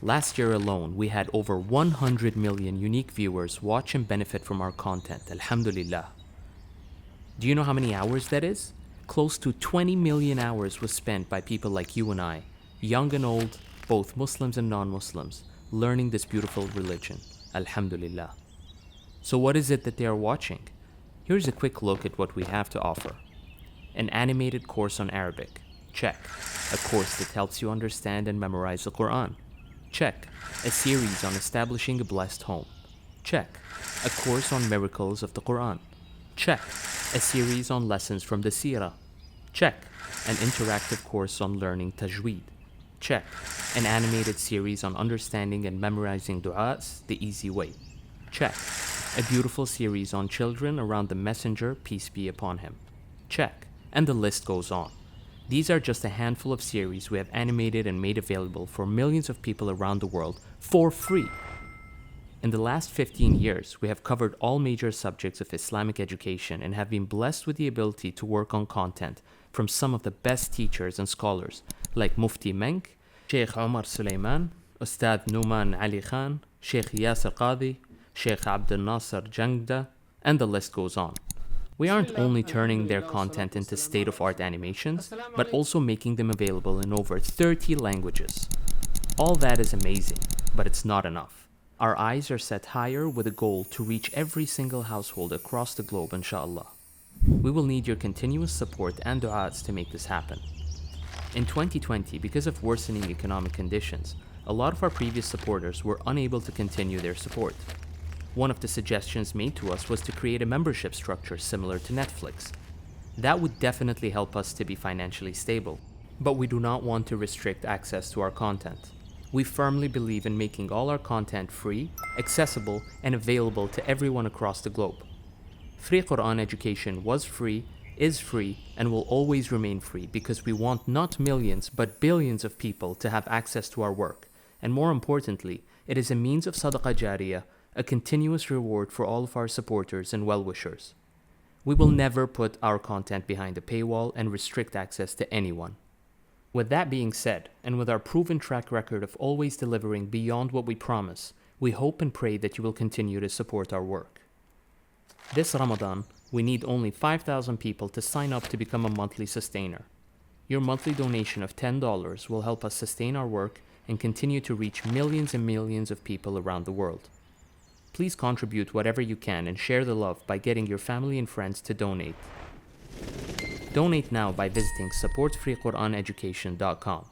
Last year alone, we had over 100 million unique viewers watch and benefit from our content, alhamdulillah. Do you know how many hours that is? Close to 20 million hours was spent by people like you and I, young and old, both Muslims and non-Muslims, learning this beautiful religion, alhamdulillah. So what is it that they are watching? Here's a quick look at what we have to offer. An animated course on Arabic, check. A course that helps you understand and memorize the Quran, check. A series on establishing a blessed home, check. A course on miracles of the Quran, check. A series on lessons from the Seerah, check. An interactive course on learning Tajweed, check. An animated series on understanding and memorizing du'as the easy way, check. A beautiful series on children around the Messenger, peace be upon him, check. And the list goes on. These are just a handful of series we have animated and made available for millions of people around the world for free. In the last 15 years, we have covered all major subjects of Islamic education and have been blessed with the ability to work on content from some of the best teachers and scholars like Mufti Menk, Sheikh Omar Suleiman, Ustad Numan Ali Khan, Sheikh Yasir Qadi, Sheikh Abdel Nasser Jangda, and the list goes on. We aren't only turning their content into state-of-art animations, but also making them available in over 30 languages. All that is amazing, but it's not enough. Our eyes are set higher with a goal to reach every single household across the globe, inshallah. We will need your continuous support and du'as to make this happen. In 2020, because of worsening economic conditions, a lot of our previous supporters were unable to continue their support. One of the suggestions made to us was to create a membership structure similar to Netflix. That would definitely help us to be financially stable, but we do not want to restrict access to our content. We firmly believe in making all our content free, accessible, and available to everyone across the globe. Freequraneducation was free, is free, and will always remain free because we want not millions but billions of people to have access to our work. And more importantly, it is a means of sadaqah jariyah, a continuous reward for all of our supporters and well-wishers. We will never put our content behind a paywall and restrict access to anyone. With that being said, and with our proven track record of always delivering beyond what we promise, we hope and pray that you will continue to support our work. This Ramadan, we need only 5,000 people to sign up to become a monthly sustainer. Your monthly donation of $10 will help us sustain our work and continue to reach millions and millions of people around the world. Please contribute whatever you can and share the love by getting your family and friends to donate. Donate now by visiting supportfreequraneducation.com.